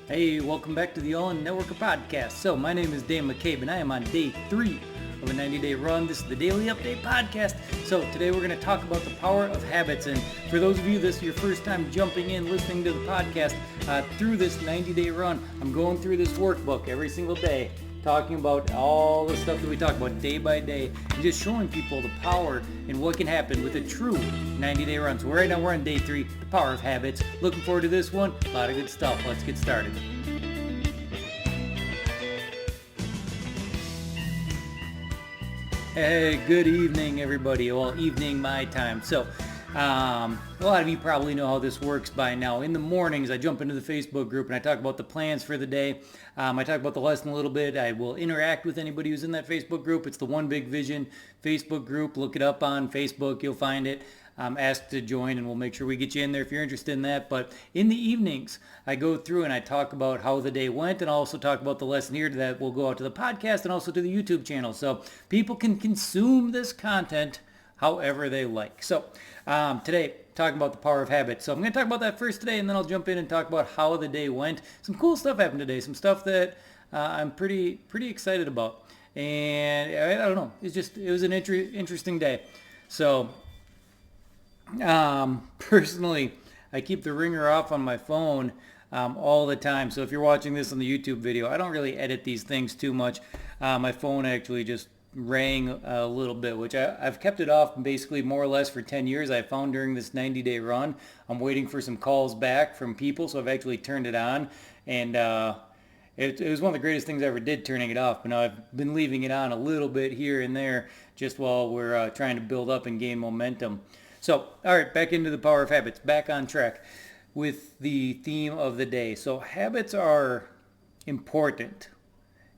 Hey, welcome back to the All In Network podcast. So, my name is Dan McCabe, and I am on day 3 of a 90-day run. This is the Daily Update podcast. So, today we're going to talk about the power of habits. And for those of you, this is your first time jumping in, listening to the podcast through this 90-day run, I'm going through this workbook every single day, talking about all the stuff that we talk about day by day, and just showing people the power and what can happen with a true 90-day run. So right now we're on day 3, the power of habits. Looking forward to this one. A lot of good stuff. Let's get started. Hey, good evening, everybody. Well, evening my time. So, a lot of you probably know how this works by now. In the mornings, I jump into the Facebook group and I talk about the plans for the day. I talk about the lesson a little bit. I will interact with anybody who's in that Facebook group. It's the One Big Vision Facebook group. Look it up on Facebook. You'll find it. Ask to join and we'll make sure we get you in there if you're interested in that. But in the evenings, I go through and I talk about how the day went, and I'll also talk about the lesson here that will go out to the podcast and also to the YouTube channel. So people can consume this content however they like. So today, talking about the power of habit. So I'm going to talk about that first today, and then I'll jump in and talk about how the day went. Some cool stuff happened today. Some stuff that I'm pretty excited about. And I don't know. It was an interesting day. So personally, I keep the ringer off on my phone all the time. So if you're watching this on the YouTube video, I don't really edit these things too much. My phone actually just rang a little bit, which I've kept it off basically more or less for 10 years. I found during this 90-day run, I'm waiting for some calls back from people, so I've actually turned it on. And it was one of the greatest things I ever did, turning it off. But now I've been leaving it on a little bit here and there just while we're trying to build up and gain momentum. So, all right, back into the power of habits, back on track with the theme of the day. So habits are important.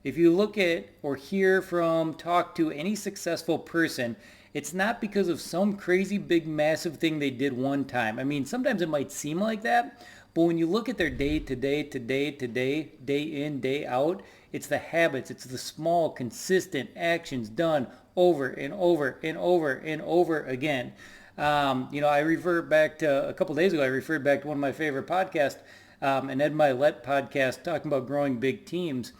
If you look at or hear from, talk to any successful person, it's not because of some crazy big massive thing they did one time. I mean, sometimes it might seem like that, but when you look at their day to day, day in, day out, it's the habits, it's the small, consistent actions done over and over and over and over again. I revert back to a couple days ago, I referred back to one of my favorite podcasts, an Ed Mylett podcast talking about growing big teams.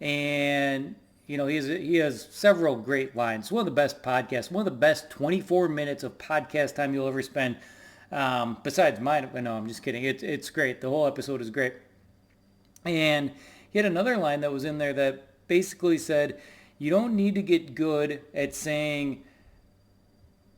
And, he has several great lines. One of the best podcasts, one of the best 24 minutes of podcast time you'll ever spend, besides mine. No, I'm just kidding. It's great. The whole episode is great. And he had another line that was in there that basically said, you don't need to get good at saying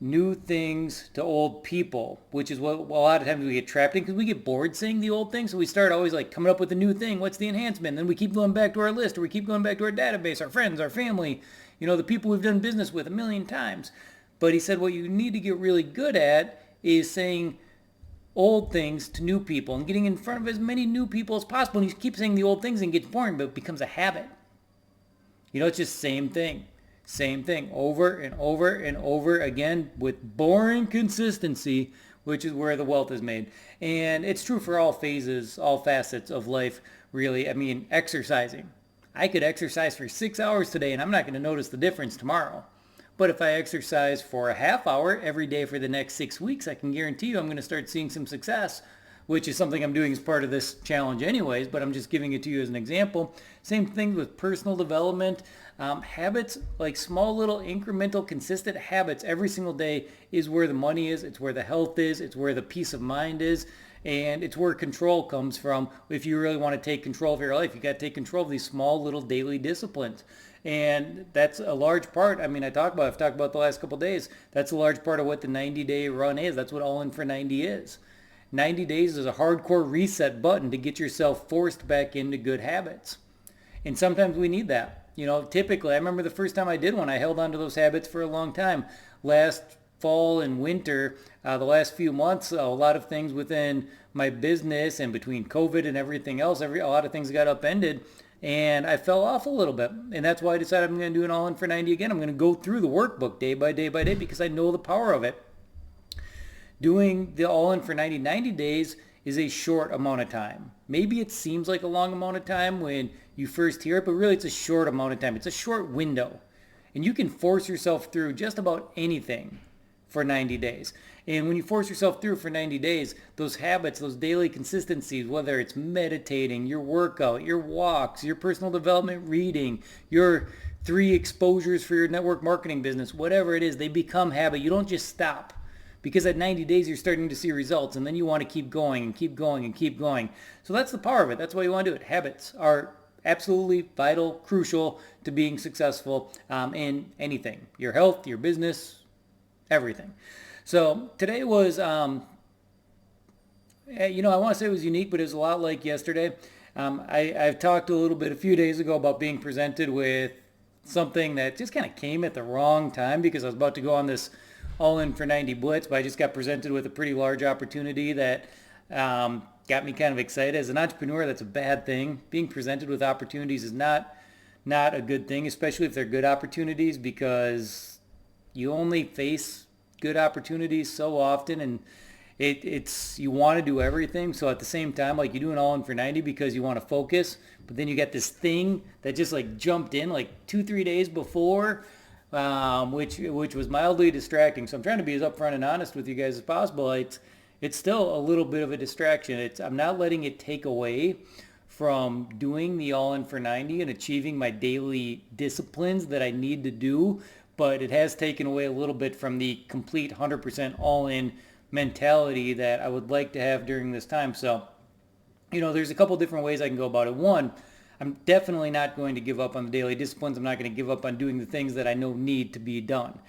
new things to old people, which is what a lot of times we get trapped in, because we get bored saying the old thing. So we start always like coming up with a new thing. What's the enhancement? Then we keep going back to our list, or we keep going back to our database, our friends, our family, the people we've done business with a million times. But he said what you need to get really good at is saying old things to new people and getting in front of as many new people as possible. And you keep saying the old things and it gets boring, but it becomes a habit. It's just same thing. Same thing over and over and over again with boring consistency, which is where the wealth is made. And it's true for all phases, all facets of life, really. I mean, exercising. I could exercise for 6 hours today and I'm not going to notice the difference tomorrow. But if I exercise for a half hour every day for the next 6 weeks, I can guarantee you I'm going to start seeing some success, which is something I'm doing as part of this challenge anyways, but I'm just giving it to you as an example. Same thing with personal development. Habits, like small little incremental consistent habits every single day, is where the money is, it's where the health is, it's where the peace of mind is, and it's where control comes from. If you really want to take control of your life, you got to take control of these small little daily disciplines. And that's a large part. I mean, I've talked about the last couple of days. That's a large part of what the 90-day run is. That's what All In for 90 is. 90 days is a hardcore reset button to get yourself forced back into good habits. And sometimes we need that. Typically, I remember the first time I did one, I held on to those habits for a long time. Last fall and winter, the last few months, a lot of things within my business and between COVID and everything else, a lot of things got upended. And I fell off a little bit. And that's why I decided I'm going to do an All In for 90 again. I'm going to go through the workbook day by day by day because I know the power of it. Doing the All In for 90 days is a short amount of time. Maybe it seems like a long amount of time when you first hear it, but really it's a short amount of time. It's a short window. And you can force yourself through just about anything for 90 days. And when you force yourself through for 90 days, those habits, those daily consistencies, whether it's meditating, your workout, your walks, your personal development reading, your 3 exposures for your network marketing business, whatever it is, they become habit. You don't just stop. Because at 90 days, you're starting to see results, and then you want to keep going and keep going and keep going. So that's the power of it. That's why you want to do it. Habits are absolutely vital, crucial to being successful in anything. Your health, your business, everything. So today was, I want to say it was unique, but it was a lot like yesterday. I've talked a little bit a few days ago about being presented with something that just kind of came at the wrong time because I was about to go on this all in for 90 blitz, but I just got presented with a pretty large opportunity that got me kind of excited. As an entrepreneur, that's a bad thing. Being presented with opportunities is not a good thing, especially if they're good opportunities, because you only face good opportunities so often, and it's you want to do everything. So at the same time, like, you do an all in for 90 because you want to focus, but then you get this thing that just like jumped in like 2-3 days before, which was mildly distracting. So I'm trying to be as upfront and honest with you guys as possible. It's still a little bit of a distraction. I'm not letting it take away from doing the all in for 90 and achieving my daily disciplines that I need to do, but it has taken away a little bit from the complete 100% all in mentality that I would like to have during this time. So, there's a couple different ways I can go about it. One, I'm definitely not going to give up on the daily disciplines. I'm not going to give up on doing the things that I know need to be done.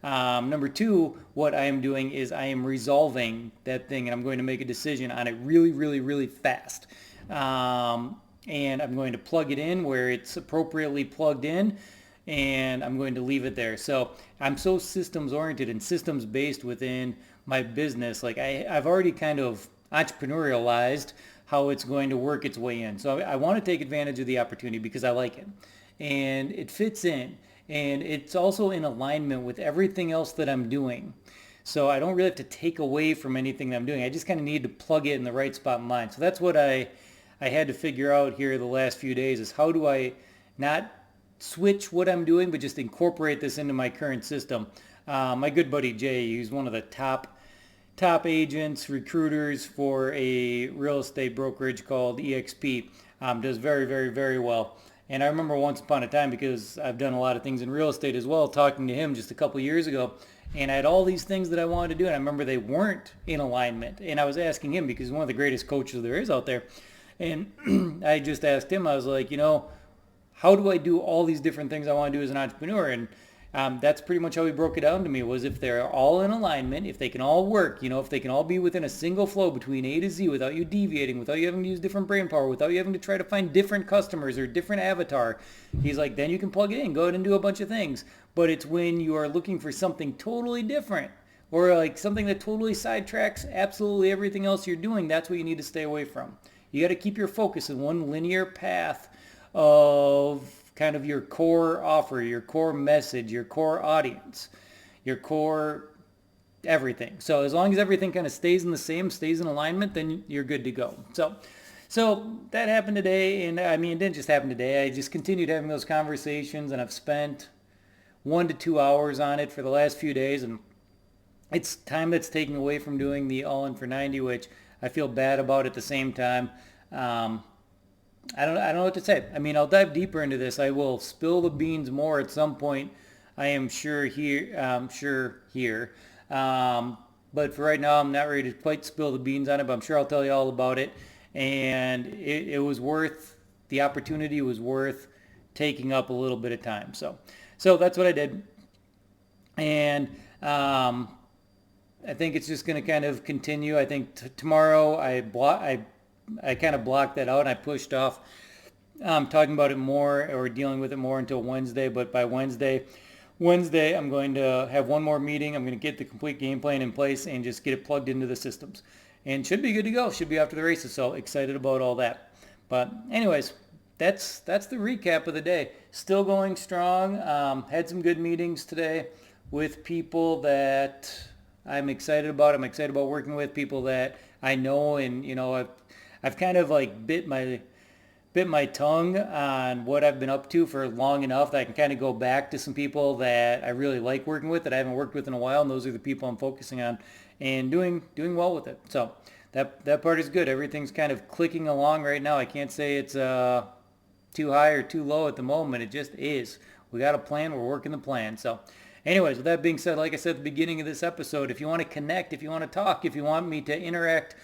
Number two, what I am doing is I am resolving that thing, and I'm going to make a decision on it really, really, really fast. And I'm going to plug it in where it's appropriately plugged in, and I'm going to leave it there. So I'm so systems oriented and systems based within my business. Like, I've already kind of entrepreneurialized how it's going to work its way in. So I want to take advantage of the opportunity because I like it. And it fits in. And it's also in alignment with everything else that I'm doing. So I don't really have to take away from anything that I'm doing. I just kind of need to plug it in the right spot in mind. So that's what I had to figure out here the last few days, is how do I not switch what I'm doing, but just incorporate this into my current system. My good buddy Jay, he's one of the top agents, recruiters for a real estate brokerage called EXP. Does very, very, very well. And I remember once upon a time, because I've done a lot of things in real estate as well, talking to him just a couple years ago, and I had all these things that I wanted to do, and I remember they weren't in alignment. And I was asking him, because he's one of the greatest coaches there is out there, and I just asked him, I was like, how do I do all these different things I want to do as an entrepreneur? And that's pretty much how he broke it down to me, was if they're all in alignment, if they can all work, if they can all be within a single flow between A to Z without you deviating, without you having to use different brain power, without you having to try to find different customers or different avatar, he's like, then you can plug it in, go ahead and do a bunch of things. But it's when you are looking for something totally different, or like something that totally sidetracks absolutely everything else you're doing, that's what you need to stay away from. You got to keep your focus in one linear path of kind of your core offer, your core message, your core audience, your core everything. So as long as everything kind of stays in alignment, then you're good to go. So that happened today, and I mean, it didn't just happen today. I just continued having those conversations, and I've spent 1 to 2 hours on it for the last few days, and it's time that's taken away from doing the all in for 90, which I feel bad about at the same time. I don't know what to say. I mean, I'll dive deeper into this. I will spill the beans more at some point, I am sure here. But for right now, I'm not ready to quite spill the beans on it, but I'm sure I'll tell you all about it. And it was the opportunity was worth taking up a little bit of time. So that's what I did. And I think it's just going to kind of continue. I think tomorrow I kind of blocked that out, and I pushed off talking about it more or dealing with it more until Wednesday. But by Wednesday, I'm going to have one more meeting. I'm going to get the complete game plan in place and just get it plugged into the systems. And should be good to go. Should be after the races. So excited about all that. But anyways, that's the recap of the day. Still going strong. Had some good meetings today with people that I'm excited about. I'm excited about working with people that I know, and I've kind of like bit my tongue on what I've been up to for long enough that I can kind of go back to some people that I really like working with that I haven't worked with in a while, and those are the people I'm focusing on. and doing well with it. So that part is good. Everything's kind of clicking along right now. I can't say it's too high or too low at the moment. It just is. We got a plan. We're working the plan. So anyways, with that being said, like I said at the beginning of this episode, if you want to connect, if you want to talk, if you want me to interact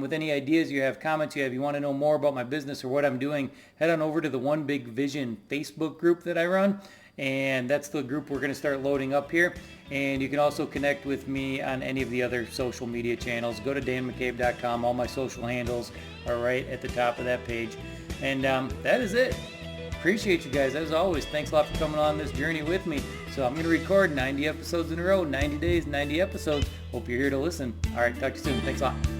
with any ideas you have, comments you have, you want to know more about my business or what I'm doing, head on over to the One Big Vision Facebook group that I run. And that's the group we're going to start loading up here. And you can also connect with me on any of the other social media channels. Go to danmccabe.com. All my social handles are right at the top of that page. And that is it. Appreciate you guys. As always, thanks a lot for coming on this journey with me. So I'm going to record 90 episodes in a row, 90 days, 90 episodes. Hope you're here to listen. All right, talk to you soon. Thanks a lot.